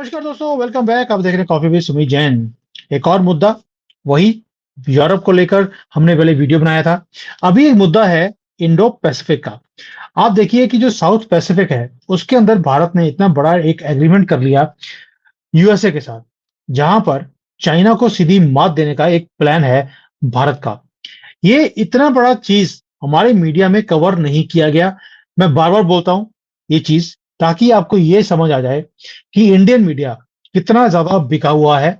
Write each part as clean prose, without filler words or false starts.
नमस्कार दोस्तों, welcome back. आप देख रहे हैं कॉफी विद सुमित जैन। एक और मुद्दा, वही यूरोप को लेकर हमने पहले वीडियो बनाया था। अभी एक मुद्दा है इंडो पैसिफिक का। आप देखिए कि जो साउथ पैसिफिक है उसके अंदर भारत ने इतना बड़ा एक एग्रीमेंट कर लिया यूएसए के साथ, जहां पर चाइना को सीधी मात देने का एक प्लान है भारत का। ये इतना बड़ा चीज हमारे मीडिया में कवर नहीं किया गया। मैं बार बार बोलता हूं ये चीज, ताकि आपको ये समझ आ जाए कि इंडियन मीडिया कितना ज्यादा बिका हुआ है।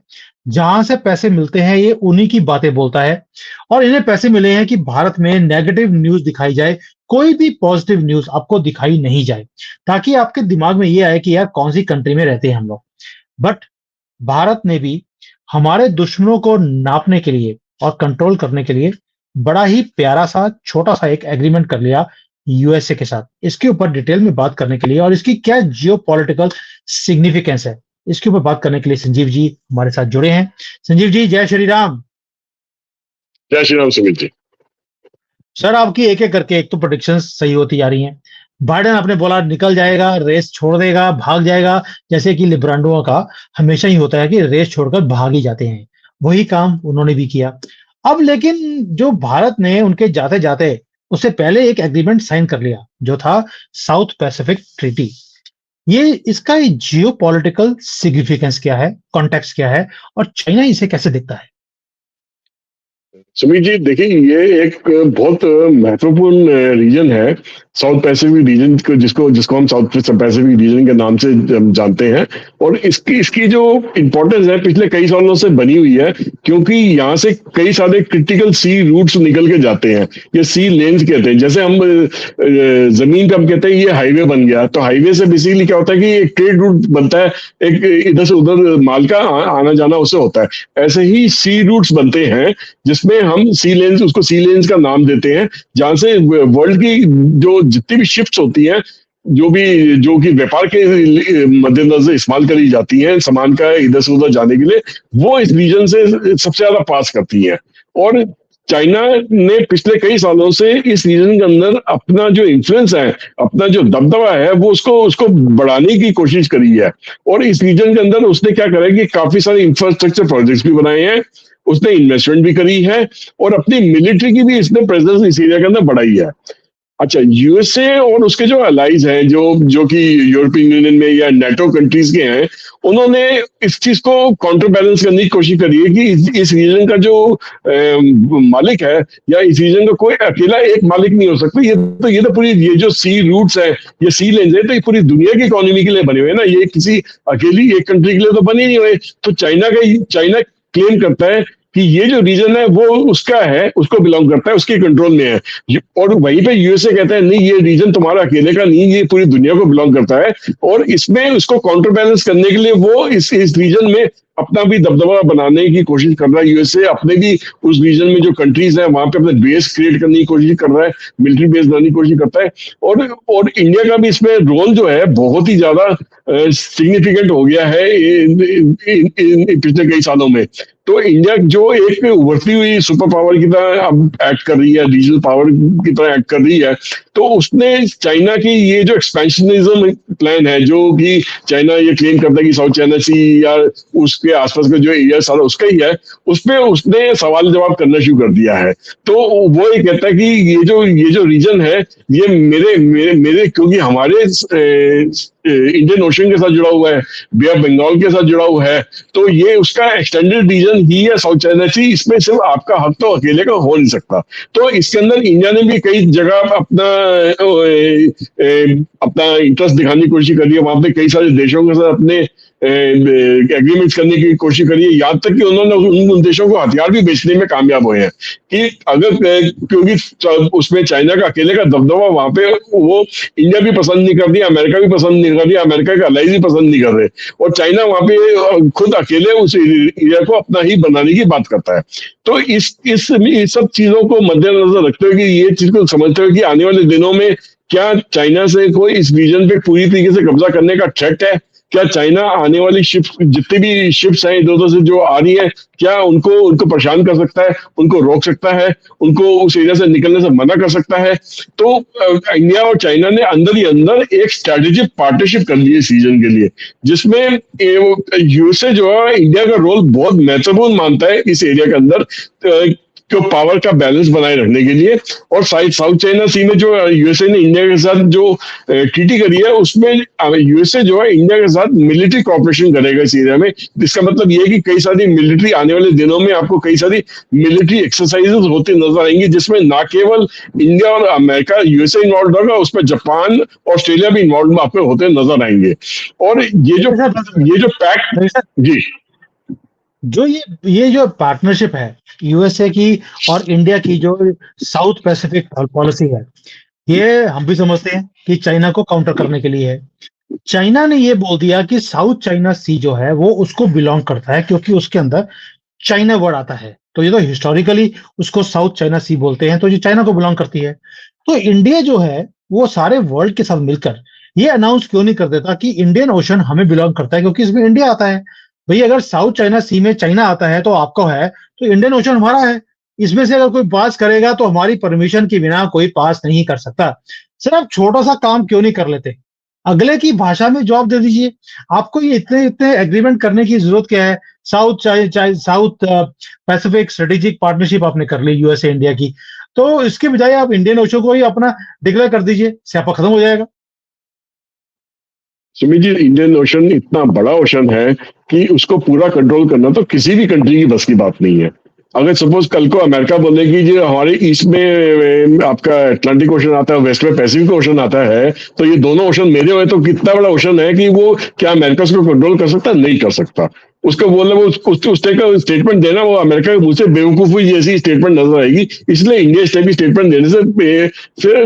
जहां से पैसे मिलते हैं ये उन्हीं की बातें बोलता है, और इन्हें पैसे मिले हैं कि भारत में नेगेटिव न्यूज दिखाई जाए, कोई भी पॉजिटिव न्यूज आपको दिखाई नहीं जाए, ताकि आपके दिमाग में ये आए कि यार कौन सी कंट्री में रहते हैं हम लोग। बट भारत ने भी हमारे दुश्मनों को नापने के लिए और कंट्रोल करने के लिए बड़ा ही प्यारा सा छोटा सा एक एग्रीमेंट कर लिया यूएसए के साथ। इसके ऊपर डिटेल में बात करने के लिए और इसकी क्या जियो पॉलिटिकल सिग्निफिकेंस है, इसके ऊपर बात करने के लिए संजीव जी हमारे साथ जुड़े हैं। संजीव जी, जय श्री राम। जय श्री राम सुमित जी। सर, आपकी एक एक करके एक तो प्रोडिक्शंस सही होती जा रही हैं। बाइडेन आपने बोला निकल जाएगा, रेस छोड़ देगा, भाग जाएगा, जैसे कि लिब्रांडोआ का हमेशा ही होता है कि रेस छोड़कर भाग ही जाते हैं। वही काम उन्होंने भी किया। अब लेकिन जो भारत ने उनके जाते जाते उससे पहले एक एग्रीमेंट साइन कर लिया, जो था साउथ पैसिफिक ट्रीटी। ये इसका जियो पॉलिटिकल सिग्निफिकेंस क्या है, कॉन्टेक्स्ट क्या है, और चाइना इसे कैसे देखता है? सुमित जी देखिए, ये एक बहुत महत्वपूर्ण रीजन है, साउथ पैसिफिक रीजन को, जिसको हम साउथ पैसिफिक रीजन के नाम से जानते हैं। और इसकी जो इम्पोर्टेंस है पिछले कई सालों से बनी हुई है, क्योंकि यहाँ से कई सारे क्रिटिकल सी रूट्स निकल के जाते हैं। ये सी लेन्स कहते हैं। जैसे हम जमीन पे हम कहते हैं ये हाईवे बन गया, तो हाईवे से बेसिकली क्या होता है कि एक ट्रेड रूट बनता है, एक इधर से उधर माल का आना जाना उससे होता है। ऐसे ही सी रूट्स बनते हैं, जिसमें हम सी लेन्स, उसको सी लेन्स का नाम देते हैं, जहां से वर्ल्ड की जो जितनी भी शिप्स होती हैं, जो कि व्यापार के मद्देनजर इस्तेमाल करी जाती हैं, सामान का इधर से उधर जाने के लिए, वो इस रीजन से सबसे ज्यादा पास करती हैं। और चाइना ने पिछले कई सालों से इस रीजन के अंदर अपना जो इन्फ्लुएंस है, अपना जो दबदबा है, वो उसको बढ़ाने की कोशिश करी है। और इस रीजन के अंदर उसने क्या करा है कि काफी सारे इंफ्रास्ट्रक्चर प्रोजेक्ट्स भी बनाए हैं, उसने इन्वेस्टमेंट भी करी है, और अपनी मिलिट्री की भी इसने प्रेजेंस इस एरिया के अंदर बढ़ाई है। अच्छा, यूएसए और उसके जो अलाइज हैं, जो कि यूरोपियन यूनियन में या नेटो कंट्रीज के हैं, उन्होंने इस चीज को काउंटर बैलेंस करने की कोशिश करी है कि इस रीजन का जो मालिक है, या इस रीजन का कोई अकेला एक मालिक नहीं हो सकता। ये तो पूरी, ये जो सी रूट्स है, ये सी लेन्स है, तो ये पूरी दुनिया की इकोनॉमी के लिए बने हुए हैं ना, ये किसी अकेली एक कंट्री के लिए तो बने नहीं हुए। तो चाइना क्लेम करता है कि ये जो रीजन है वो उसका है, उसको बिलोंग करता है, उसके कंट्रोल में है। और वहीं पे यूएसए कहता है नहीं, ये रीजन तुम्हारा अकेले का नहीं, ये पूरी दुनिया को बिलोंग करता है। और इसमें उसको काउंटर बैलेंस करने के लिए वो इस रीजन में अपना भी दबदबा बनाने की कोशिश कर रहा है। यूएसए अपने भी उस रीजन में जो कंट्रीज है वहां पे अपने बेस क्रिएट करने की कोशिश कर रहा है, मिलिट्री बेस बनाने की कोशिश करता है। और इंडिया का भी इसमें रोल जो है बहुत ही ज्यादा सिग्निफिकेंट हो गया है पिछले कई सालों में। तो इंडिया जो एक उभरती हुई सुपर पावर की तरह अब एक्ट कर रही है, रीजनल पावर की तरह एक्ट कर रही है, तो उसने चाइना की ये जो एक्सपेंशनिज्म प्लान है, जो कि चाइना ये क्लेम करता है कि साउथ चाइना सी या उसके आसपास का जो एरिया सारा उसका ही है, उसमें उसने सवाल जवाब करना शुरू कर दिया है। तो वो ये कहता है कि ये जो रीजन है, ये मेरे क्योंकि हमारे इंडियन ओशन के साथ जुड़ा हुआ है, बे ऑफ बंगाल के साथ जुड़ा हुआ है, तो ये उसका एक्सटेंडेड रीजन ही है साउथ चाइना सी। इसमें सिर्फ आपका हक तो अकेले का हो नहीं सकता। तो इसके अंदर इंडिया ने भी कई जगह अपना इंटरेस्ट दिखाने की कोशिश करी है, वहां पे कई सारे देशों के साथ अपने एग्रीमेंट्स करने की कोशिश करी है। यहाँ तक कि उन्होंने उन देशों को हथियार भी बेचने में कामयाब हुए हैं, कि अगर क्योंकि उसमें चाइना का अकेले का दबदबा वहां पे वो इंडिया भी पसंद नहीं कर रही, अमेरिका भी पसंद नहीं कर रही, अमेरिका के अलाइज भी पसंद नहीं कर रहे, और चाइना वहां पे खुद अकेले उस एरिया को अपना ही बनाने की बात करता है। तो इस सब चीजों को मद्देनजर रखते हुए, कि ये चीज को समझते हुए कि आने वाले दिनों में क्या चाइना से कोई इस रीजन पे पूरी तरीके से कब्जा करने का थ्रेट है, क्या चाइना आने वाली शिप्स, जितनी भी शिप्स हैं इधर उधर से जो आ रही है, क्या उनको उनको परेशान कर सकता है, उनको रोक सकता है, उनको उस एरिया से निकलने से मना कर सकता है? तो इंडिया और चाइना ने अंदर ही अंदर एक स्ट्रेटेजिक पार्टनरशिप कर ली है इस रीजन के लिए, जिसमें यूएसए जो है इंडिया का रोल बहुत महत्वपूर्ण मानता है इस एरिया के अंदर, को पावर का बैलेंस बनाए रखने के लिए। और साउथ चाइना सी में जो यूएसए ने इंडिया के साथ जो ट्रीटी करी है, उसमें यूएसए जो है इंडिया के साथ मिलिट्री कॉपरेशन करेगा इस एरिया में। इसका मतलब ये है कि कई सारी मिलिट्री आने वाले दिनों में आपको कई सारी मिलिट्री एक्सरसाइजेस होती नजर आएंगी, जिसमें ना केवल इंडिया और अमेरिका यूएसए इन्वॉल्व होगा, उसमें जापान ऑस्ट्रेलिया भी इन्वॉल्व आपको होते नजर आएंगे। और ये जो पैक्ट, जी ये जो पार्टनरशिप है यूएसए की और इंडिया की, जो साउथ पैसिफिक पॉलिसी है, ये हम भी समझते हैं कि चाइना को काउंटर करने के लिए है। चाइना ने ये बोल दिया कि साउथ चाइना सी जो है वो उसको बिलोंग करता है, क्योंकि उसके अंदर चाइना वर्ड आता है। तो ये तो हिस्टोरिकली उसको साउथ चाइना सी बोलते हैं, तो ये चाइना को बिलोंग करती है। तो इंडिया जो है वो सारे वर्ल्ड के साथ मिलकर ये अनाउंस क्यों नहीं कर देता कि इंडियन ओशन हमें बिलोंग करता है, क्योंकि इसमें इंडिया आता है। भाई अगर साउथ चाइना सी में चाइना आता है तो आपको है, तो इंडियन ओशन हमारा है। इसमें से अगर कोई पास करेगा तो हमारी परमिशन के बिना कोई पास नहीं कर सकता। सर आप छोटा सा काम क्यों नहीं कर लेते, अगले की भाषा में जवाब दे दीजिए। आपको ये इतने इतने एग्रीमेंट करने की जरूरत क्या है? साउथ पैसिफिक स्ट्रेटेजिक पार्टनरशिप आपने कर ली यूएसए इंडिया की, तो इसके बजाय आप इंडियन ओशन को ही अपना डिक्लेयर कर दीजिए, स्यापा खत्म हो जाएगा। सुमित जी, इंडियन ओशन इतना बड़ा ओशन है कि उसको पूरा कंट्रोल करना तो किसी भी कंट्री की बस की बात नहीं है। अगर सपोज कल को अमेरिका बोलेगी जो हमारे ईस्ट में आपका अटलांटिक ओशन आता है, वेस्ट में पैसिफिक ओशन आता है, तो ये दोनों ओशन मेरे हुए, तो कितना बड़ा ओशन है कि वो क्या अमेरिका उसको कंट्रोल कर सकता? नहीं कर सकता। उसको बोलना, वो उस टाइप का स्टेटमेंट देना, वो अमेरिका के मुंह से बेवकूफी जैसी स्टेटमेंट नजर आएगी। इसलिए इंडिया इस टाइप की स्टेटमेंट देने से फिर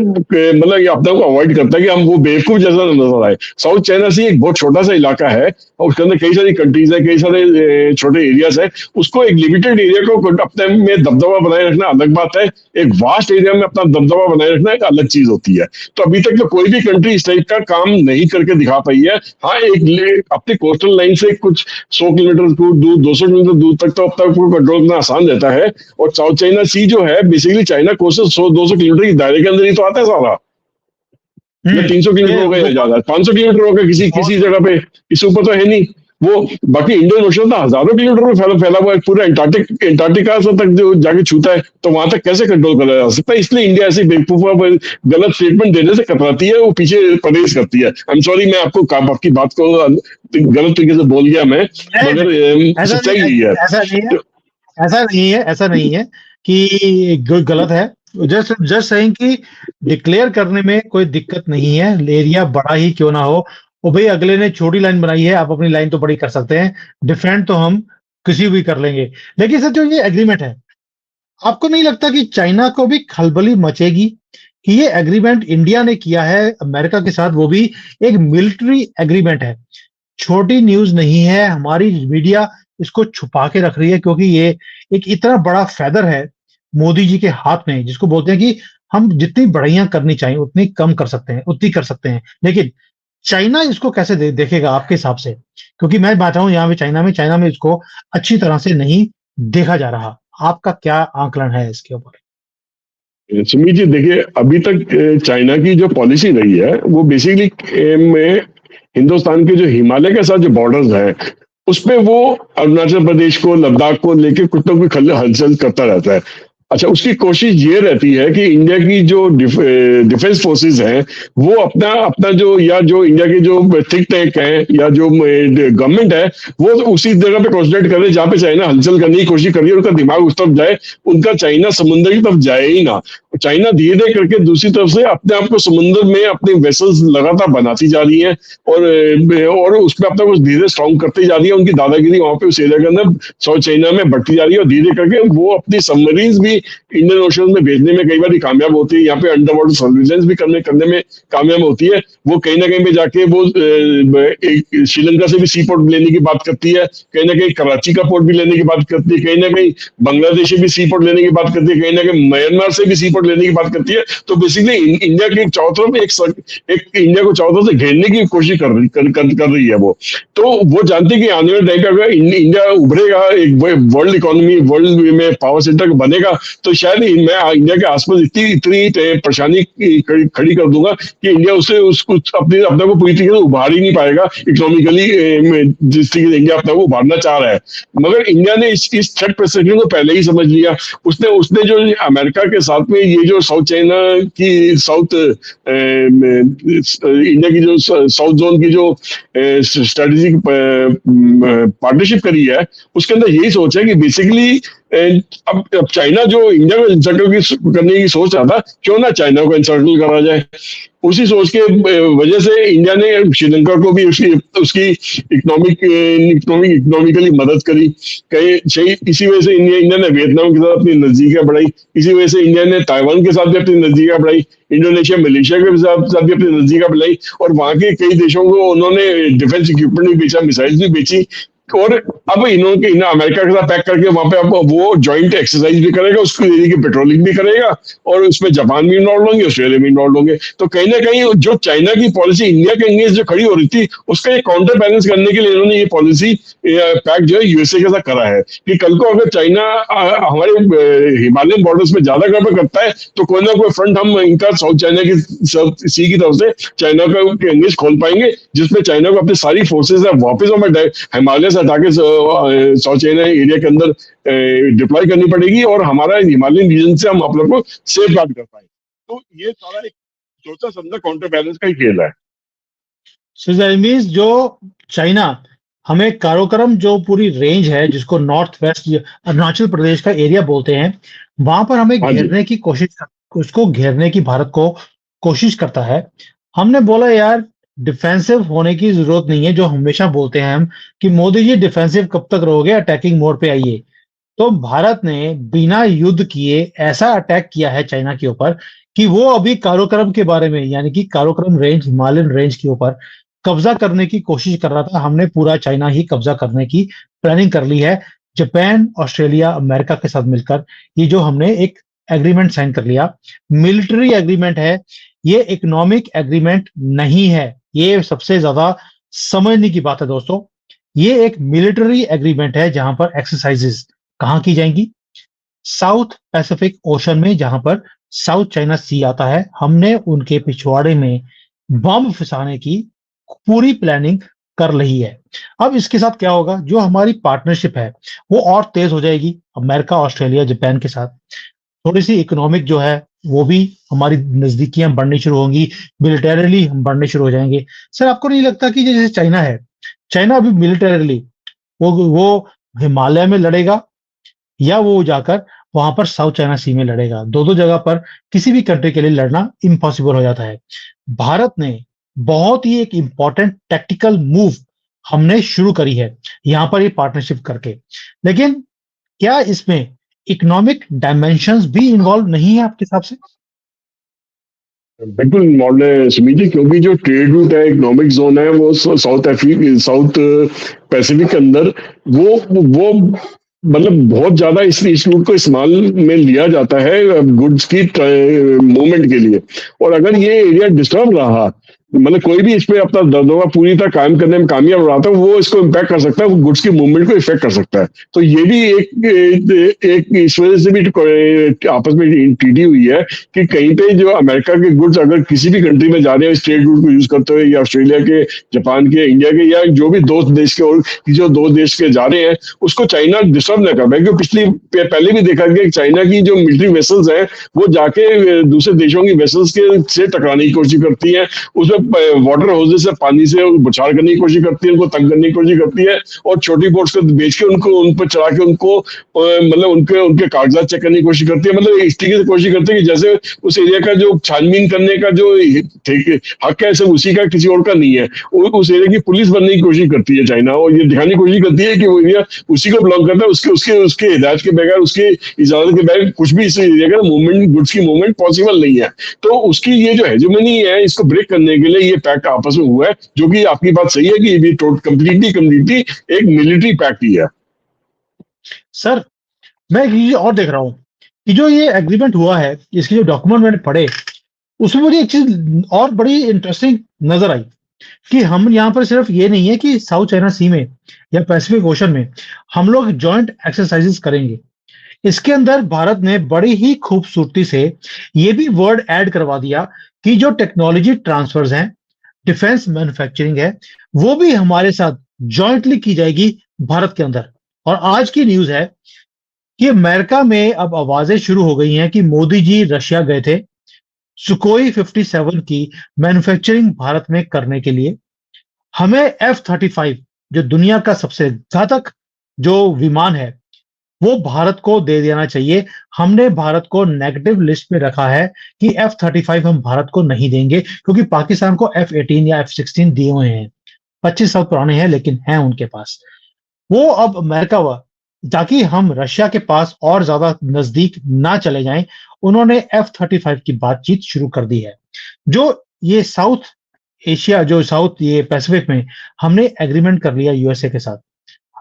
मतलब ये अपने को अवॉइड करता है कि हम वो बेवकूफ जैसा नजर आए। साउथ चाइना सी एक बहुत छोटा सा इलाका है और उसके अंदर कई सारी कंट्रीज है, कई सारे छोटे एरियाज है। उसको एक लिमिटेड एरिया को अपने में दबदबा बनाए रखना अलग बात है, एक वास्ट एरिया में अपना दबदबा बनाए रखना एक अलग चीज होती है। तो अभी तक तो कोई भी कंट्री इस टाइप का काम नहीं करके दिखा पाई है। हाँ, एक अपनी कोस्टल लाइन से कुछ 100 किलोमीटर दूर 200 किलोमीटर दूर तक तो अब तक कंट्रोल करना आसान रहता है। और साउथ चाइना सी जो है बेसिकली चाइना कोस्ट से 100-200 किलोमीटर के दायरे के अंदर ही तो आता है सारा। 300 किलोमीटर हो गया, ज्यादा 500 किलोमीटर हो गया किसी जगह पे, इससे ऊपर तो है नहीं वो। बाकी इंडियन ओशन तो हजारों किलोमीटर में फैला हुआ है, पूरा अंटार्कटिका तक जो जाके छूता है, तो वहां तक कैसे कंट्रोल करा जा सकता है? इसलिए इंडिया ऐसी बेवकूफा गलत स्टेटमेंट देने से कतराती है, वो पीछे परहेज करती है। आई एम सॉरी, मैं आपकी बात को गलत तरीके से बोल गया मैं, मगर सच्चाई यही है। ऐसा नहीं है कि गलत है। जस्ट सेइंग कि डिक्लेयर करने में कोई दिक्कत नहीं है, एरिया बड़ा ही क्यों ना हो। और भाई अगले ने छोटी लाइन बनाई है, आप अपनी लाइन तो बड़ी कर सकते हैं, डिफेंड तो हम किसी भी कर लेंगे। लेकिन सर जो ये एग्रीमेंट है, आपको नहीं लगता कि चाइना को भी खलबली मचेगी कि ये एग्रीमेंट इंडिया ने किया है अमेरिका के साथ, वो भी एक मिलिट्री एग्रीमेंट है। छोटी न्यूज नहीं है, हमारी मीडिया इसको छुपा के रख रही है, क्योंकि ये एक इतना बड़ा फेदर है मोदी जी के हाथ में, जिसको बोलते हैं कि हम जितनी बढ़ाइयां करनी चाहिए उतनी कम कर सकते हैं, उतनी कर सकते हैं। लेकिन चाइना इसको कैसे देखेगा आपके हिसाब से? क्योंकि मैं बात रहा हूं यहाँ पे चाइना में इसको अच्छी तरह से नहीं देखा जा रहा। आपका क्या आकलन है इसके ऊपर? सुमित जी, देखिए अभी तक चाइना की जो पॉलिसी रही है वो बेसिकली में हिंदुस्तान के जो हिमालय के साथ जो बॉर्डर्स है उसपे वो अरुणाचल प्रदेश को, लद्दाख को लेके कुछ ना कुछ हलचल करता रहता है। अच्छा, उसकी कोशिश ये रहती है कि इंडिया की जो डिफेंस फोर्सेस हैं वो अपना जो इंडिया के जो थिंक टैंक है या जो गवर्नमेंट है वो उसी जगह पे कॉन्सेंट्रेट करे जहाँ पे चाइना हलचल करने की कोशिश कर रही है, उनका दिमाग उस तरफ जाए, उनका चाइना समुद्र की तरफ जाए ही ना। चाइना धीरे धीरे करके दूसरी तरफ से अपने आप को समुद्र में अपने वेसल्स लगातार बनाती जा रही है और उसमें अपना कुछ धीरे स्ट्रॉन्ग करती जा रही है। उनकी दादागिरी वहां पे उस एरिया के अंदर साउथ चाइना में बढ़ती जा रही है और धीरे करके वो अपनी सबमरीन्स भी इंडियन ओशन में भेजने में कई बार कामयाब होती है। यहाँ पे अंडर वाटर सर्विलेंस भी करने में कामयाब होती है। वो कहीं ना कहीं पे जाके वो श्रीलंका से भी सी पोर्ट लेने की बात करती है, कहीं ना कहीं कराची का पोर्ट भी लेने की बात करती है, कहीं ना कहीं बांग्लादेश से भी सी पोर्ट लेने की बात करती है, कहीं ना कहीं म्यांमार से भी सी पोर्ट लेने की बात करती है, तो बेसिकली इंडिया के चारों तरफ एक इंडिया को चारों तरफ से घेरने की कोशिश कर रही है वो। तो वो जानते हैं कि आने वाले टाइम पे अगर इंडिया उभरेगा, एक वर्ल्ड इकोनॉमी, वर्ल्ड में पावर सेंटर बनेगा, तो शायद मैं इंडिया के आसपास इतनी इतनी परेशानी खड़ी कर दूंगा कि इंडिया उससे उसको अपने को पूरी तरीके से उभार ही नहीं पाएगा इकोनॉमिकली, जिस तरीके से इंडिया अपने को उभारना चाह रहा है। मगर इंडिया ने इस थ्रेट परसेप्शन को पहले ही समझ लिया। उसने उसने जो अमेरिका के साथ में ये जो साउथ चाइना की साउथ इंडिया की जो साउथ जोन की जो स्ट्रेटेजिक पार्टनरशिप करी है, उसके अंदर यही सोच है कि बेसिकली अब चाइना जो इंडिया को इंसर्कल करने की सोच रहा था, क्यों ना चाइना को इंसर्कल करा जाए। उसी सोच के वजह से इंडिया ने श्रीलंका को भी उसकी इकोनॉमिकली मदद करी। कहीं इसी वजह से इंडिया ने वियतनाम के साथ अपनी नजदीकियां बढ़ाई। इसी वजह से इंडिया ने ताइवान के साथ भी अपनी नजदीकियां बढ़ाई, इंडोनेशिया मलेशिया के साथ भी अपनी नजदीकियां बढ़ाई, और वहां के कई देशों को उन्होंने डिफेंस इक्विपमेंट भी बेचा, मिसाइल भी बेची। और अब इन्होंने अमेरिका के साथ पैक करके वहां पे अब वो जॉइंट एक्सरसाइज भी करेगा, उसके एरिया की पेट्रोलिंग भी करेगा, और उसमें जापान भी इन्वॉल्व होंगे, ऑस्ट्रेलिया भी इन्वॉल्व होंगे। तो कहीं ना कहीं जो चाइना की पॉलिसी इंडिया के अगेंस्ट जो खड़ी हो रही थी, उसका एक काउंटर बैलेंस करने के लिए इन्होंने ये पॉलिसी पैक जो है यूएसए के साथ करा है कि कल को अगर चाइना हमारे हिमालयन बॉर्डर्स में ज्यादा गड़बड़ करता है, तो कोई ना कोई फ्रंट हम इनका साउथ चाइना की सी की तरफ से चाइना के अगेंस्ट खोल पाएंगे, जिसमें चाइना को अपनी सारी फोर्सेज है वापस हमें हिमालय से हटा के साउथ चाइना एरिया के अंदर डिप्लॉय करनी पड़ेगी, और हमारा हिमालयन रीजन से हम आप लोग को सेफ गार्ड कर पाए। तो ये सारा एक सोचा समझा काउंटर बैलेंस का ही खेल है। सो दैट मींस जो चाइना हमें काराकोरम जो पूरी रेंज है, जिसको नॉर्थ वेस्ट अरुणाचल प्रदेश का एरिया बोलते हैं, वहां पर हमें हाँ जी, घेरने की कोशिश, उसको घेरने की भारत को कोशिश करता है। हमने बोला यार डिफेंसिव होने की जरूरत नहीं है, जो हमेशा बोलते हैं हम कि मोदी जी डिफेंसिव कब तक रहोगे, अटैकिंग मोड पे आइए। तो भारत ने बिना युद्ध किए ऐसा अटैक किया है चाइना के ऊपर कि वो अभी काराकोरम के बारे में, यानी कि काराकोरम रेंज, हिमालयन रेंज के ऊपर कब्जा करने की कोशिश कर रहा था। हमने पूरा चाइना ही कब्जा करने की प्लानिंग कर ली है। जापान, ऑस्ट्रेलिया, अमेरिका के साथ मिलकर ये जो हमने एक एग्रीमेंट साइन कर लिया, मिलिट्री एग्रीमेंट है, ये इकोनॉमिक एग्रीमेंट नहीं है। ये सबसे ज्यादा समझने की बात है दोस्तों। ये एक मिलिट्री एग्रीमेंट है जहां पर एक्सरसाइजेस कहाँ की जाएंगी? साउथ पैसिफिक ओशन में, जहां पर साउथ चाइना सी आता है। हमने उनके पिछवाड़े में बम फंसाने की पूरी प्लानिंग कर रही है। अब इसके साथ क्या होगा, जो हमारी पार्टनरशिप है वो और तेज हो जाएगी अमेरिका, ऑस्ट्रेलिया, जापान के साथ। थोड़ी सी इकोनॉमिक जो है वो भी हमारी नजदीकियां बढ़नी शुरू होंगी, मिलिटरीली हम बढ़ने शुरू हो जाएंगे। सर आपको नहीं लगता कि जैसे चाइना है, चाइना अभी मिलिटरीली वो हिमालय में लड़ेगा, या वो जाकर वहां पर साउथ चाइना सी में लड़ेगा? दो दो जगह पर किसी भी कंट्री के लिए लड़ना इम्पॉसिबल हो जाता है। भारत ने बहुत ही एक इंपॉर्टेंट टैक्टिकल मूव हमने शुरू करी है यहां पर ये पार्टनरशिप करके। लेकिन क्या इसमें इकोनॉमिक डायमेंशंस भी इन्वॉल्व नहीं है आपके हिसाब से? बिल्कुल मॉडल सुमित जी, क्योंकि जो ट्रेड रूट है, इकोनॉमिक जोन है, वो साउथ पैसिफिक के अंदर वो मतलब बहुत ज्यादा इस रूट को इस्तेमाल में लिया जाता है गुड्स की मूवमेंट के लिए। और अगर ये एरिया डिस्टर्ब रहा, मतलब कोई भी इस पे अपना दबदबा पूरी तरह कायम करने में कामयाब रहा, तो वो इसको इम्पैक्ट कर सकता है, वो गुड्स की मूवमेंट को इफेक्ट कर सकता है। तो ये भी एक इस वजह से भी आपस में ट्रीटी हुई है कि कहीं पे जो अमेरिका के गुड्स अगर किसी भी कंट्री में जा रहे हैं इस ट्रेड रूट को यूज करते हुए, या ऑस्ट्रेलिया के, जापान के, इंडिया के, या जो भी दोस्त देश के और जो दो देश के जा रहे हैं, उसको चाइना डिस्टर्ब न कर पाए। क्योंकि पहले भी देखा गया कि चाइना की जो मिलिट्री वेसल्स हैं वो जाके दूसरे देशों की वेसल्स के से टकराने की कोशिश करती है, उसमें वाटर होजेस से पानी से बचाव करने की कोशिश करती है, उनको तंग करने की कोशिश करती है, और छोटी बोट्स को बेच के उनको उन पर चढ़ा के उनको मतलब उनके उनके कागजात चेक करने की कोशिश करती है। मतलब इस तरीके से कोशिश करती है कि जैसे उस एरिया का जो छानबीन करने का जो हक है सब उसी का, किसी और का नहीं है। उस एरिया की पुलिस बनने की कोशिश करती है चाइना, और ये दिखाने की कोशिश करती है कि वो एरिया उसी को बिलोंग करता है, उसके उसके उसके हिदायत के बगैर, उसके इजाजत के बगैर कुछ भी इस एरिया का मूवमेंट, गुड्स की मूवमेंट पॉसिबल नहीं है। तो उसकी ये जो हेजेमनी है, इसको ब्रेक करने के लिए ये पैक्ट आपस में हुआ है, जो कि आपकी बात सही है कि ये कंप्लीटली एक मिलिट्री पैक्ट ही है। सर मैं एक चीज और देख रहा हूं कि जो ये एग्रीमेंट हुआ है, इसके जो डॉक्यूमेंट मैंने पढ़े, उसमें मुझे एक चीज और बड़ी इंटरेस्टिंग नजर आई कि हम यहाँ पर सिर्फ ये नहीं है कि साउथ चाइना सी में या पैसिफिक ओशन में हम लोग जॉइंट एक्सरसाइजेस करेंगे। इसके अंदर भारत ने बड़ी ही खूबसूरती से ये भी वर्ड ऐड करवा दिया कि जो टेक्नोलॉजी ट्रांसफर्स हैं, डिफेंस मैन्युफैक्चरिंग है, वो भी हमारे साथ जॉइंटली की जाएगी भारत के अंदर। और आज की न्यूज है कि अमेरिका में अब आवाजें शुरू हो गई हैं कि मोदी जी रशिया गए थे सुकोई 57 की मैन्युफैक्चरिंग भारत में करने के लिए। हमें F-35 जो दुनिया का सबसे घातक जो विमान है वो भारत को दे देना चाहिए। हमने भारत को नेगेटिव लिस्ट में रखा है कि F-35 हम भारत को नहीं देंगे, क्योंकि पाकिस्तान को F-18 या F-16 दिए हुए हैं, 25 साल पुराने हैं लेकिन हैं उनके पास। वो अब अमेरिका हुआ, ताकि हम रशिया के पास और ज्यादा नजदीक ना चले जाएं, उन्होंने F-35 की बातचीत शुरू कर दी है। जो ये साउथ एशिया, जो साउथ ये पैसिफिक में हमने एग्रीमेंट कर लिया यूएसए के साथ,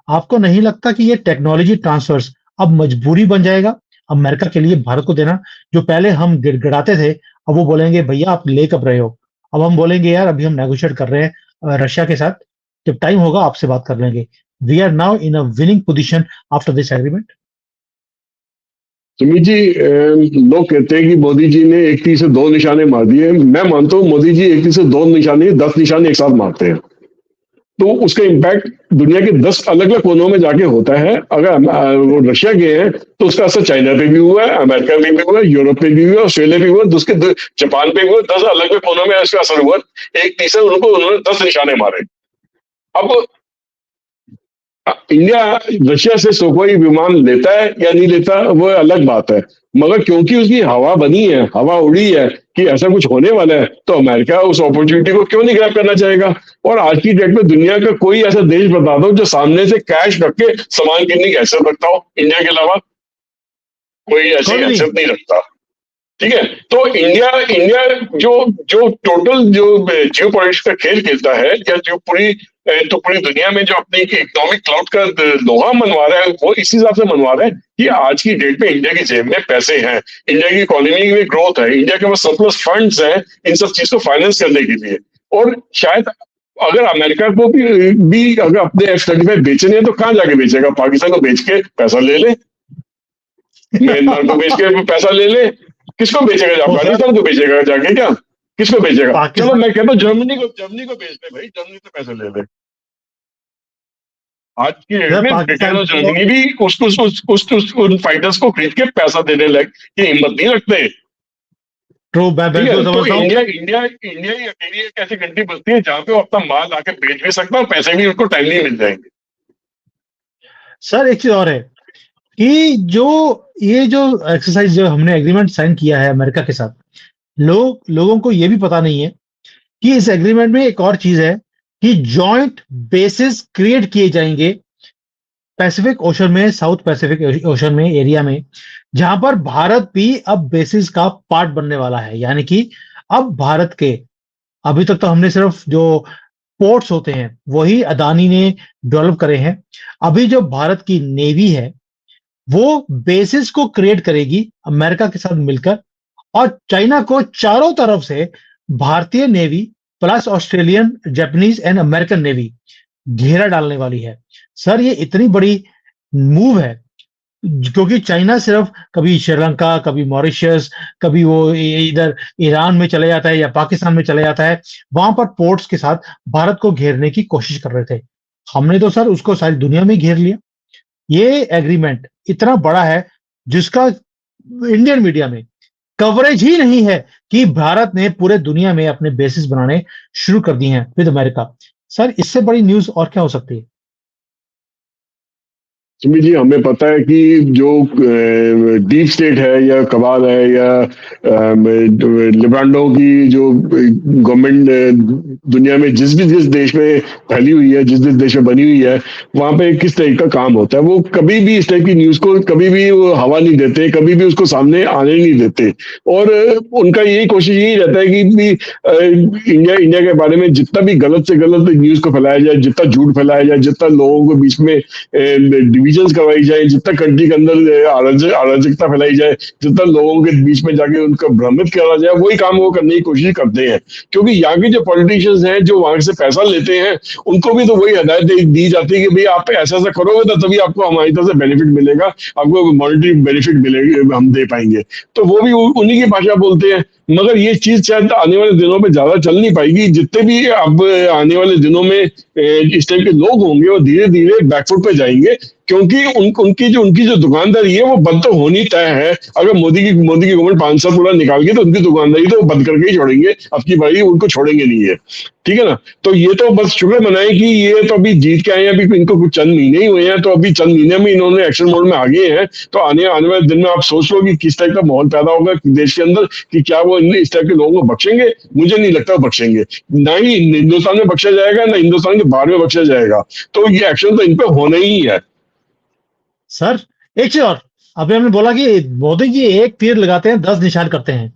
आपको नहीं लगता कि ये टेक्नोलॉजी ट्रांसफर्स अब मजबूरी बन जाएगा अमेरिका के लिए भारत को देना? जो पहले हम गिड़गिड़ाते थे, अब वो बोलेंगे भैया आप ले कब रहे हो? अब हम बोलेंगे यार अभी हम नेगोशिएट कर रहे हैं रशिया के साथ, जब टाइम होगा आपसे बात कर लेंगे। We are now in a winning position after this agreement. Sumit ji, लोग कहते हैं कि मोदी जी ने एक तीर से दो निशाने मार दिए। मैं मानता हूँ मोदी जी एक तीर से दो निशाने 10 निशाने एक साथ मारते हैं, तो उसका इम्पैक्ट दुनिया के 10 अलग अलग कोनों में जाके होता है। अगर वो रशिया गए हैं तो उसका असर चाइना पे भी हुआ है, अमेरिका में भी हुआ है, यूरोप में भी हुआ, ऑस्ट्रेलिया पे भी हुआ, जापान पे भी हुआ। 10 अलग अलग कोनों में इसका असर हुआ। एक तीसरा उन्होंने 10 निशाने मारे। अब इंडिया रशिया से सुखोई विमान लेता है या नहीं लेता वो अलग बात है, मगर क्योंकि उसकी हवा बनी है, हवा उड़ी है कि ऐसा कुछ होने वाला है, तो अमेरिका उस अपॉर्चुनिटी को क्यों नहीं ग्रैब करना चाहेगा। और आज की डेट में दुनिया का कोई ऐसा देश बता दो जो सामने से कैश रख के सामान किनने की हैसियत रखता हो। इंडिया के अलावा कोई ऐसी हैसियत नहीं रखता। ठीक है, तो इंडिया इंडिया जो जो टोटल जो जियो पॉलिटिक्स का खेल खेलता है, या जो पूरी दुनिया में जो अपनी इकोनॉमिक क्लाउड का लोहा मनवा रहा है, वो इस हिसाब से मनवा रहा है कि आज की डेट में इंडिया की जेब में पैसे हैं, इंडिया की इकोनॉमी में ग्रोथ है, इंडिया के पास सरप्लस फंड्स हैं इन सब चीज को फाइनेंस करने के लिए। और शायद अगर अमेरिका को भी अगर अपने F-35 बेचने हैं तो कहाँ जाके बेचेगा? पाकिस्तान को बेच के पैसा ले ले, म्यांमार को बेच के पैसा ले ले। किसको बेचेगा? अफगानिस्तान को बेचेगा जाके? क्या किसको बेचेगा? चलो मैं कहता हूँ जर्मनी को बेच दे भाई, जर्मनी से पैसे ले ले। आज की डेट में ब्रिटेन और जर्मनी भी उन फाइटर्स को खरीद के पैसा देने लग की हिम्मत नहीं रखते। तो इंडिया इंडिया इंडिया ही अकेली एक ऐसी कंट्री बचती है जहां पे वो अपना माल आके बेच भी सकता है और पैसे भी उनको टाइमली मिल जाएंगे। सर एक चीज और है कि ये जो एक्सरसाइज जो हमने एग्रीमेंट साइन किया है अमेरिका के साथ, लोगों को ये भी पता नहीं है कि इस एग्रीमेंट में एक और चीज है कि जॉइंट बेसिस क्रिएट किए जाएंगे पैसिफिक ओशन में, साउथ पैसिफिक ओशन में एरिया में, जहां पर भारत भी अब बेसिस का पार्ट बनने वाला है। यानी कि अब भारत के, अभी तक तो हमने सिर्फ जो पोर्ट्स होते हैं वही अदानी ने डेवलप करे हैं, अभी जो भारत की नेवी है वो बेसिस को क्रिएट करेगी अमेरिका के साथ मिलकर, और चाइना को चारों तरफ से भारतीय navy plus Australian, Japanese and American navy घेरा डालने वाली है। सर ये इतनी बड़ी मूव है, क्योंकि चाइना सिर्फ कभी श्रीलंका, कभी मॉरिशस, कभी वो इधर ईरान में चले जाता है या पाकिस्तान में चले जाता है, वहां पर पोर्ट्स के साथ भारत को घेरने की कोशिश कर रहे थे। हमने तो सर उसको सारी दुनिया में घेर लिया। ये एग्रीमेंट इतना बड़ा है जिसका इंडियन मीडिया में कवरेज ही नहीं है कि भारत ने पूरे दुनिया में अपने बेसिस बनाने शुरू कर दिए हैं विद अमेरिका। सर इससे बड़ी न्यूज और क्या हो सकती है? सुमित जी, हमें पता है कि जो डीप स्टेट है या कबाल है या लिब्रांडो की जो गवर्नमेंट दुनिया में जिस देश में फैली हुई है, जिस देश में बनी हुई है, वहां पे किस तरह का काम होता है, वो कभी भी इस टाइप की न्यूज को कभी भी वो हवा नहीं देते, कभी भी उसको सामने आने नहीं देते। और उनका यही कोशिश यही रहता है कि इंडिया के बारे में जितना भी गलत से गलत न्यूज को फैलाया जाए, जितना झूठ फैलाया जाए, जितना लोगों को बीच में डिविजन करवाई जाए, जितना कंट्री के अंदर अराजकता फैलाई जाए, जितना लोगों के बीच में जाके उनको भ्रमित करा जाए, वही काम वो करने की कोशिश करते हैं। क्योंकि यहाँ के जो पॉलिटिशियंस हैं जो वहां से पैसा लेते हैं, उनको भी तो वही हदायत दी जाती है कि भाई आप ऐसा ऐसा करोगे तो तभी आपको हमारी तरफ से बेनिफिट मिलेगा, आपको मॉनेटरी बेनिफिट मिलेगी, हम दे पाएंगे। तो वो भी उन्हीं की भाषा बोलते हैं। मगर ये चीज शायद आने वाले दिनों में ज्यादा चल नहीं पाएगी। जितने भी अब आने वाले दिनों में इस टाइप के लोग होंगे वो धीरे धीरे बैकफुट पे जाएंगे, क्योंकि उनकी जो दुकानदारी है वो बंद तो होनी तय है। अगर मोदी की गवर्नमेंट 5 साल पूरा निकाल गई तो उनकी दुकानदारी तो वो बंद करके ही छोड़ेंगे, अब की बारी उनको छोड़ेंगे नहीं है। ठीक है ना। तो ये तो बस शुक्र मनाएं कि ये तो अभी जीत के आए हैं, अभी इनको कुछ चंद महीने ही हुए हैं, तो अभी चंद महीने में इन्होंने एक्शन मोड में आ गए हैं। तो आने आने वाले दिन में आप सोच लो कि किस टाइप का माहौल पैदा होगा देश के अंदर, कि क्या वो इस टाइप के लोगों को बख्शेंगे? मुझे नहीं लगता बख्शेंगे। ना ही हिंदुस्तान में बख्शा जाएगा, ना हिंदुस्तान के बाहर में बख्शा जाएगा। तो ये एक्शन तो इन पे होना ही है। सर एक चीज और, अभी हमने बोला कि मोदी जी एक तीर लगाते हैं 10 निशान करते हैं,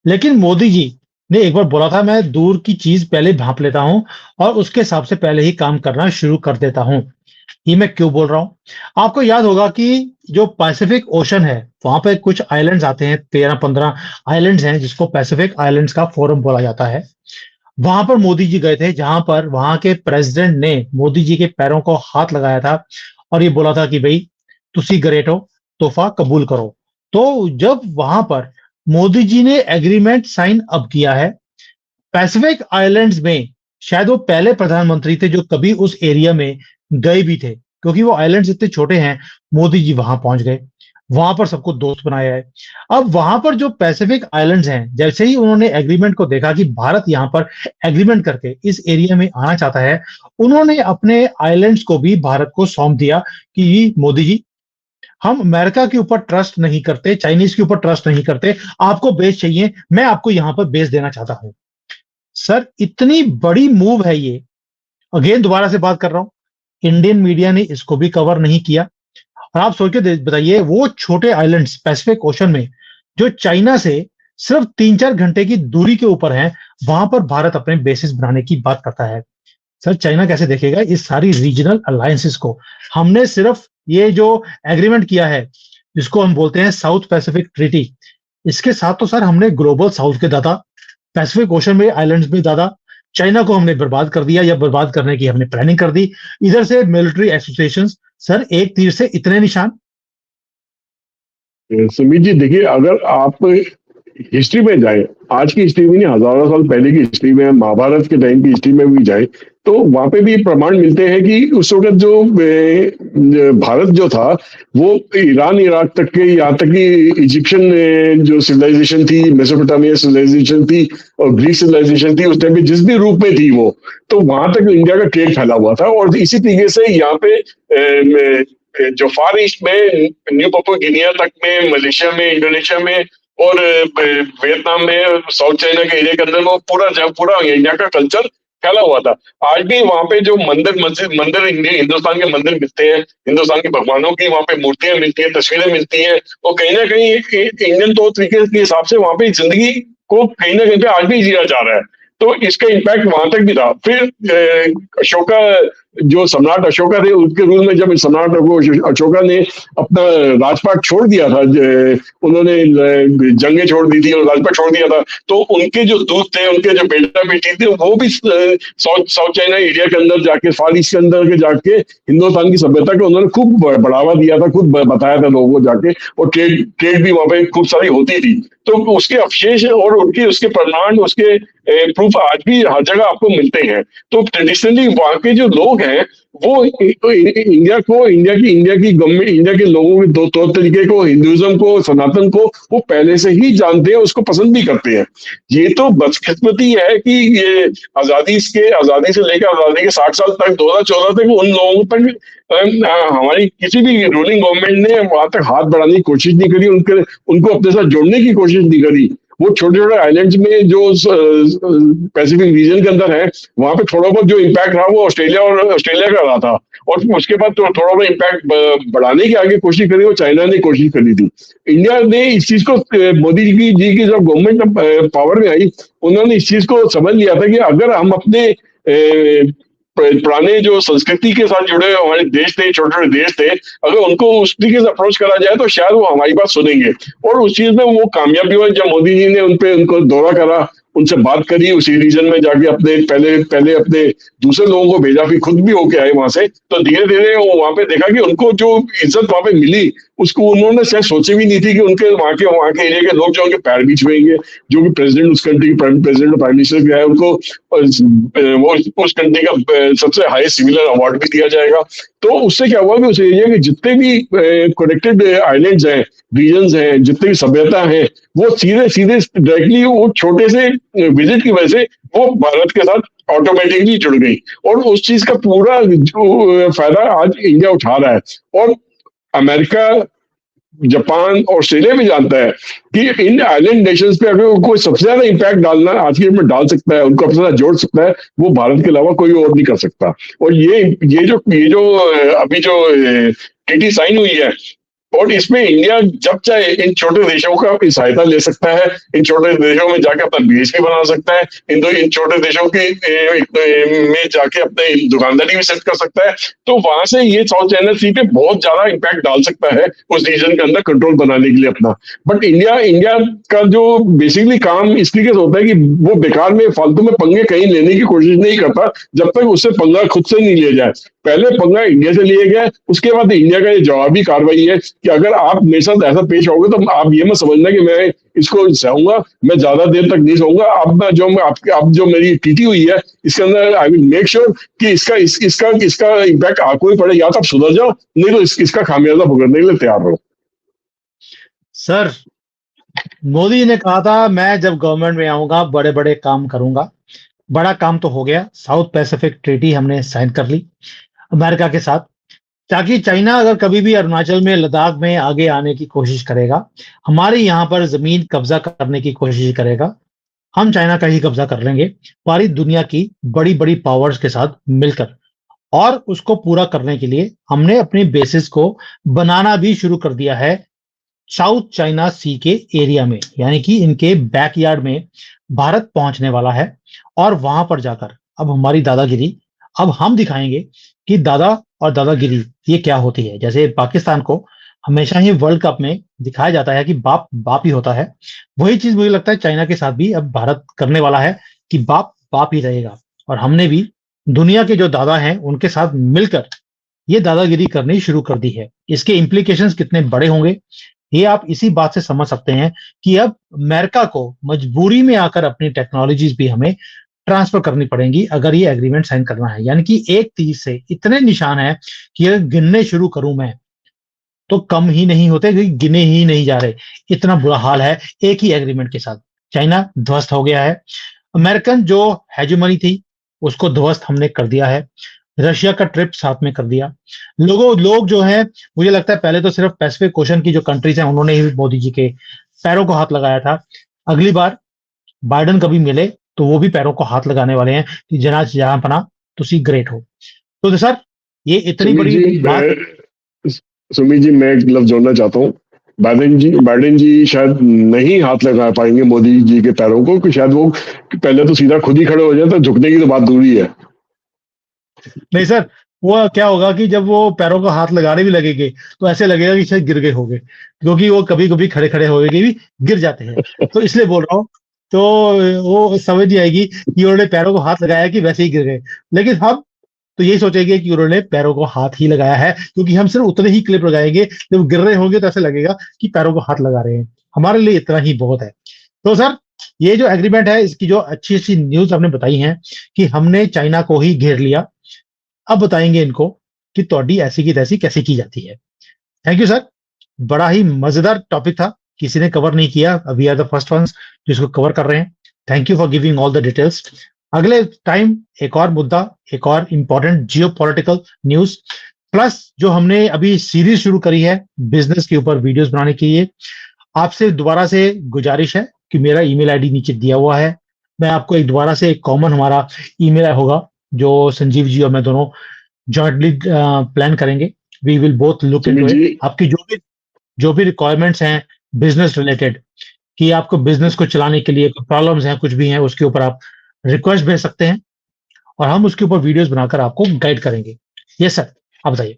लेकिन मोदी जी ने एक बार बोला था मैं दूर की चीज पहले भांप लेता हूं और उसके हिसाब से पहले ही काम करना शुरू कर देता हूं। ये मैं क्यों बोल रहा हूं? आपको याद होगा कि जो पैसिफिक ओशन है वहां पे कुछ आइलैंड्स आते हैं, 13-15 आइलैंड्स हैं जिसको पैसिफिक आइलैंड्स का फोरम बोला जाता है। वहां पर मोदी जी गए थे, जहां पर वहां के प्रेसिडेंट ने मोदी जी के पैरों को हाथ लगाया था और ये बोला था कि भाई तुसी ग्रेट हो, तोहफा कबूल करो। तो जब वहां पर मोदी जी ने एग्रीमेंट साइन अप किया है पैसिफिक आइलैंड्स में, शायद वो पहले प्रधानमंत्री थे जो कभी उस एरिया में गए भी थे, क्योंकि वो आइलैंड्स इतने छोटे हैं। मोदी जी वहां पहुंच गए, वहां पर सबको दोस्त बनाया है। अब वहां पर जो पैसिफिक आइलैंड्स हैं, जैसे ही उन्होंने एग्रीमेंट को देखा कि भारत यहां पर एग्रीमेंट करके इस एरिया में आना चाहता है, उन्होंने अपने आइलैंड्स को भी भारत को सौंप दिया कि मोदी जी हम अमेरिका के ऊपर ट्रस्ट नहीं करते, चाइनीज के ऊपर ट्रस्ट नहीं करते, आपको बेस चाहिए, मैं आपको यहां पर बेस देना चाहता हूं। सर इतनी बड़ी मूव है ये, अगेन दोबारा से बात कर रहा हूं, इंडियन मीडिया ने इसको भी कवर नहीं किया। और आप सोच के बताइए, वो छोटे आइलैंड्स पैसिफिक ओशन में जो चाइना से सिर्फ 3-4 घंटे की दूरी के ऊपर हैं, वहां पर भारत अपने बेसिस बनाने की बात करता है। सर चाइना कैसे देखेगा इस सारी रीजनल अलायंसेस को? हमने सिर्फ ये जो एग्रीमेंट किया है जिसको हम बोलते हैं साउथ पैसिफिक ट्रीटी, इसके साथ तो सर हमने ग्लोबल साउथ के दादा, पैसिफिक ओशन में आइलैंड्स में दादा, चाइना को हमने बर्बाद कर दिया या बर्बाद करने की हमने प्लानिंग कर दी। इधर से मिलिट्री एसोसिएशन, सर एक तीर से इतने निशान। सुमित जी देखिए, अगर आप हिस्ट्री में जाए, आज की हिस्ट्री में नहीं, हजारों साल पहले की हिस्ट्री में, महाभारत के टाइम की हिस्ट्री में भी जाए, तो वहां पे भी प्रमाण मिलते हैं कि उस वक्त जो भारत जो था वो ईरान इराक तक के, यहाँ तक कि इजिप्शियन जो सिविलाइजेशन थी, मेसोपोटामिया सिविलाइजेशन थी और ग्रीक सिविलाइजेशन थी, उस टाइम पे जिस भी रूप में थी वो, तो वहां तक इंडिया का ट्रेड फैला हुआ था। और इसी तरीके से यहाँ पे जो फार ईस्ट में, न्यू पापुआ गिनिया तक में, मलेशिया में, इंडोनेशिया में और वियतनाम में, साउथ चाइना के एरिया के अंदर वो पूरा इंडिया का कल्चर फैला हुआ था। आज भी वहां पे जो मंदिर हिंदुस्तान के मंदिर मिलते हैं, हिंदुस्तान के भगवानों की वहां पे मूर्तियां मिलती हैं, तस्वीरें मिलती हैं, और कहीं ना कहीं इंडियन तौर तरीके के हिसाब से वहां पे जिंदगी को कहीं ना कहीं पे आज भी जिया जा रहा है। तो इसका इम्पैक्ट वहां तक भी था। फिर अशोका, जो सम्राट अशोका थे, उनके रूल में जब सम्राट अशोका ने अपना राजपाट छोड़ दिया था, उन्होंने जंगें छोड़ दी थी और राजपाट छोड़ दिया था, तो उनके जो दूत थे, उनके जो बेटा बेटी थे, वो भी साउथ चाइना एरिया के अंदर जाके, फार ईस्ट के अंदर के जाके हिंदुस्तान की सभ्यता को उन्होंने खूब बढ़ावा दिया था, खुद बताया था लोगों को जाके, और ट्रेड भी वहां पे खूब सारी होती थी। तो उसके अवशेष और उसके परिणाम, उसके प्रूफ आज भी हर जगह आपको मिलते हैं। तो ट्रेडिशनली वहां के जो लोग हैं वो इंडिया की गवर्नमेंट, इंडिया के लोगों के दो तौर तरीके को, हिंदुइज्म को, सनातन को, वो पहले से ही जानते हैं, उसको पसंद भी करते हैं। ये तो बदकिस्मती है कि ये आजादी से लेकर आजादी के 60 साल तक, 2014 तक, उन लोगों तक हमारी किसी भी रूलिंग गवर्नमेंट ने वहां तक हाथ बढ़ाने की कोशिश नहीं करी, उनको अपने साथ जोड़ने की कोशिश नहीं करी। वो छोटे छोटे आइलैंड्स में जो पैसिफिक रीजन के अंदर है, वहां पे थोड़ा बहुत जो इम्पैक्ट रहा वो ऑस्ट्रेलिया का रहा था, और उसके बाद तो थोड़ा बहुत इम्पैक्ट बढ़ाने की आगे कोशिश करी, वो चाइना ने कोशिश करी थी। इंडिया ने इस चीज को, मोदी जी की जब गवर्नमेंट पावर में आई, उन्होंने इस चीज को समझ लिया था कि अगर हम अपने पुराने जो संस्कृति के साथ जुड़े हुए हमारे देश थे, छोटे छोटे देश थे, अगर उनको उस तरीके से अप्रोच करा जाए तो शायद वो हमारी बात सुनेंगे। और उस चीज में वो कामयाब भी हुए जब मोदी जी ने उनको दौरा करा, उनसे बात करी, उसी रीजन में जाके अपने पहले पहले अपने दूसरे लोगों को भेजा, फिर खुद भी होके आए वहां से। तो धीरे धीरे वो वहां पे देखा कि उनको जो इज्जत वहां पे मिली, उसको उन्होंने शायद सोची भी नहीं थी कि उनके वहां के एरिया के लोग जो उनके पैर भी छुएंगे। जो भी प्रेसिडेंट उस कंट्री के प्रेसिडेंट प्राइम मिनिस्टर गया है, उनको वो उस कंट्री का सबसे हाईएस्ट सिविलियन अवार्ड भी दिया जाएगा। तो उससे क्या हुआ कि उस एरिया के जितने भी कनेक्टेड आइलैंड्स हैं, रीजन्स हैं, जितनी भी सभ्यता है, वो सीधे सीधे डायरेक्टली वो छोटे से विजिट की वजह से वो भारत के साथ ऑटोमेटिकली जुड़ गई। और उस चीज का पूरा जो फायदा आज इंडिया उठा रहा है। और अमेरिका, जापान, ऑस्ट्रेलिया भी जानता है कि इन आइलैंड नेशंस पे अगर कोई सबसे ज्यादा इंपैक्ट डालना आज के डेट में डाल सकता है, उनको अपने साथ जोड़ सकता है, वो भारत के अलावा कोई और नहीं कर सकता। और ये जो अभी जो ट्रीटी साइन हुई है, और इसमें इंडिया जब चाहे इन छोटे देशों का सहायता ले सकता है, इन छोटे देशों में जाके अपना बेस भी बना सकता है, इन छोटे देशों के में जाके अपने दुकानदारी भी सेट कर सकता है। तो वहां से ये साउथ चाइना सी पे बहुत ज्यादा इम्पैक्ट डाल सकता है उस रीजन के अंदर कंट्रोल बनाने के लिए अपना। बट इंडिया का जो बेसिकली काम इस तरीके से होता है कि वो बेकार में फालतू में पंगे कहीं लेने की कोशिश नहीं करता जब तक उससे पंगा खुद से नहीं लिया जाए। पहले पंगा इंडिया से लिया गया, उसके बाद इंडिया का ये जवाबी कार्रवाई है कि अगर आप मेरे साथ ऐसा पेश आओगे तो आप ये मत समझना कि मैं इसको सहूंगा, मैं ज्यादा देर तक नहीं सहूंगा। अब जो मेरी ट्रीटी हुई है, इसके अंदर आई विल मेक श्योर कि इसका इम्पैक्ट आपको ही पड़े। या तो आप सुधर जाओ, नहीं तो इसका खामियाजा भुगतने के लिए तैयार रहो। सर, मोदी जी ने कहा था मैं जब गवर्नमेंट में आऊंगा बड़े बड़े काम करूंगा। बड़ा काम तो हो गया, साउथ पैसिफिक ट्रीटी हमने साइन कर ली अमेरिका के साथ, ताकि चाइना अगर कभी भी अरुणाचल में, लद्दाख में आगे आने की कोशिश करेगा, हमारे यहाँ पर जमीन कब्जा करने की कोशिश करेगा, हम चाइना का ही कब्जा कर लेंगे सारी दुनिया की बड़ी बड़ी पावर्स के साथ मिलकर। और उसको पूरा करने के लिए हमने अपनी बेसिस को बनाना भी शुरू कर दिया है साउथ चाइना सी के एरिया में, यानी कि इनके बैकयार्ड में भारत पहुंचने वाला है। और वहां पर जाकर अब हमारी दादागिरी, अब हम दिखाएंगे कि दादा और दादागिरी ये क्या होती है। जैसे पाकिस्तान को हमेशा ही वर्ल्ड कप में दिखाया जाता है कि बाप बाप ही होता है, वही चीज मुझे लगता है चाइना के साथ भी अब भारत करने वाला है कि बाप बाप ही रहेगा। और हमने भी दुनिया के जो दादा हैं उनके साथ मिलकर ये दादागिरी करनी शुरू कर दी है। इसके इम्प्लीकेशंस कितने बड़े होंगे ये आप इसी बात से समझ सकते हैं कि अब अमेरिका को मजबूरी में आकर अपनी टेक्नोलॉजीज भी हमें ट्रांसफर करनी पड़ेंगी अगर ये एग्रीमेंट साइन करना है। यानी कि एक तीर से इतने निशान है कि अगर गिनने शुरू करूं मैं तो कम ही नहीं होते, गिने ही नहीं जा रहे, इतना बुरा हाल है एक ही एग्रीमेंट के साथ। चाइना ध्वस्त हो गया है, अमेरिकन जो हेजेमनी थी उसको ध्वस्त हमने कर दिया है, रशिया का ट्रिप साथ में कर दिया। लोग जो है, मुझे लगता है पहले तो सिर्फ पैसिफिक ओशन की जो कंट्रीज हैं उन्होंने ही मोदी जी के पैरों को हाथ लगाया था। अगली बार बाइडन कभी मिले तो वो भी पैरों को हाथ लगाने वाले हैं कि जना जहां पना तुसी ग्रेट हो। तो सर ये इतनी बड़ी बात। सुमित जी, मैं एक लफ्ज जोड़ना चाहता हूँ। बाइडेन जी शायद नहीं हाथ लगा पाएंगे मोदी जी के पैरों को, कि शायद वो पहले तो सीधा खुद ही खड़े हो जाए, तो झुकने की तो बात दूरी है। नहीं सर, वो क्या होगा कि जब वो पैरों को हाथ लगाने भी लगेंगे तो ऐसे लगेगा कि शायद गिर गए होंगे, क्योंकि वो कभी कभी खड़े खड़े होके भी गिर जाते हैं। तो इसलिए बोल रहा हूँ, तो वो समझ नहीं आएगी कि उन्होंने पैरों को हाथ लगाया कि वैसे ही गिर गए। लेकिन हम तो यही सोचेंगे कि उन्होंने पैरों को हाथ ही लगाया है, क्योंकि हम सिर्फ उतने ही क्लिप लगाएंगे, जब गिर रहे होंगे तो ऐसे लगेगा कि पैरों को हाथ लगा रहे हैं। हमारे लिए इतना ही बहुत है। तो सर ये जो एग्रीमेंट है, इसकी जो अच्छी अच्छी न्यूज हमने बताई है कि हमने चाइना को ही घेर लिया, अब बताएंगे इनको कि तोड़ी ऐसी की तैसी कैसे की जाती है। थैंक यू सर, बड़ा ही मजेदार टॉपिक था, किसी ने कवर नहीं किया, we are the first ones जो इसको कवर कर रहे हैं। Thank you for giving all the details. अगले टाइम एक और मुद्दा, एक और इंपॉर्टेंट जियोपॉलिटिकल न्यूज, प्लस जो हमने अभी सीरीज शुरू करी है बिजनेस के ऊपर वीडियोस बनाने के लिए। आपसे दोबारा से गुजारिश है कि मेरा ईमेल आईडी नीचे दिया हुआ है, मैं आपको एक दोबारा से एक कॉमन हमारा ईमेल होगा जो संजीव जी और मैं दोनों जॉइंटली प्लान करेंगे। We will both look into it. आपकी जो भी रिक्वायरमेंट्स हैं बिजनेस रिलेटेड, कि आपको बिजनेस को चलाने के लिए प्रॉब्लम्स हैं, कुछ भी हैं, उसके ऊपर आप रिक्वेस्ट भेज सकते हैं और हम उसके ऊपर वीडियोस बनाकर आपको गाइड करेंगे। यस सर, आप बताइए।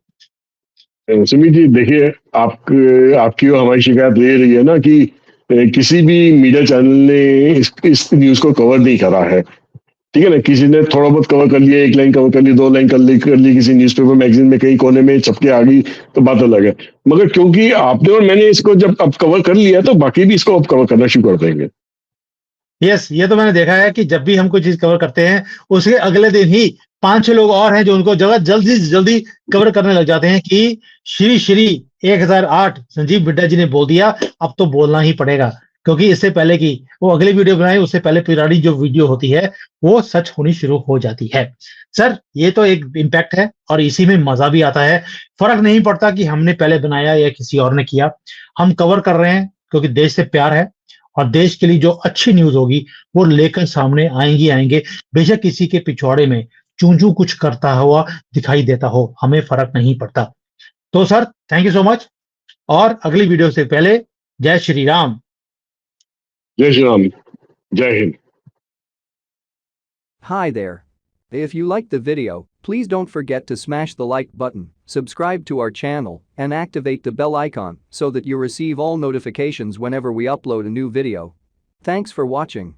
सुमित जी देखिए, आपकी और हमारी शिकायत ये रही है ना कि किसी भी मीडिया चैनल ने इस न्यूज को कवर नहीं करा है। ठीक है ना, किसी ने थोड़ा बहुत कवर कर लिया, एक लाइन कवर कर ली, दो लाइन कर ली किसी न्यूज़पेपर मैगजीन में कहीं कोने में छपके आ गई, तो बात अलग है। मगर क्योंकि आपने और मैंने इसको जब अब कवर कर लिया तो बाकी भी इसको अब कवर करना शुरू कर देंगे। यस, ये तो मैंने देखा है कि जब भी हम कोई चीज कवर करते हैं, उसके अगले दिन ही 5-6 लोग और हैं जो उनको जगह जल्दी से जल्दी कवर करने लग जाते हैं कि श्री श्री 1008 संजीव बिड्डा जी ने बोल दिया, अब तो बोलना ही पड़ेगा। क्योंकि इससे पहले कि वो अगली वीडियो बनाए, उससे पहले पुरानी जो वीडियो होती है, वो सच होनी शुरू हो जाती है। सर, ये तो एक इम्पैक्ट है और इसी में मजा भी आता है। फर्क नहीं पड़ता कि हमने पहले बनाया या किसी और ने किया। हम कवर कर रहे हैं क्योंकि देश से प्यार है और देश के लिए जो अच्छी न्यूज़ होगी, वो लेकर सामने आएँगे। बेशक किसी के पिछवाड़े में चूं-चूं कुछ करता हुआ दिखाई देता हो, हमें फ़र्क नहीं पड़ता। तो sir, thank you so much और अगली वीडियो से पहले जय श्री राम। जय श्री राम, जय Hind. Hi there. If you liked the video, please don't forget to smash the like button, subscribe to our channel, and activate the bell icon so that you receive all notifications whenever we upload a new video. Thanks for watching.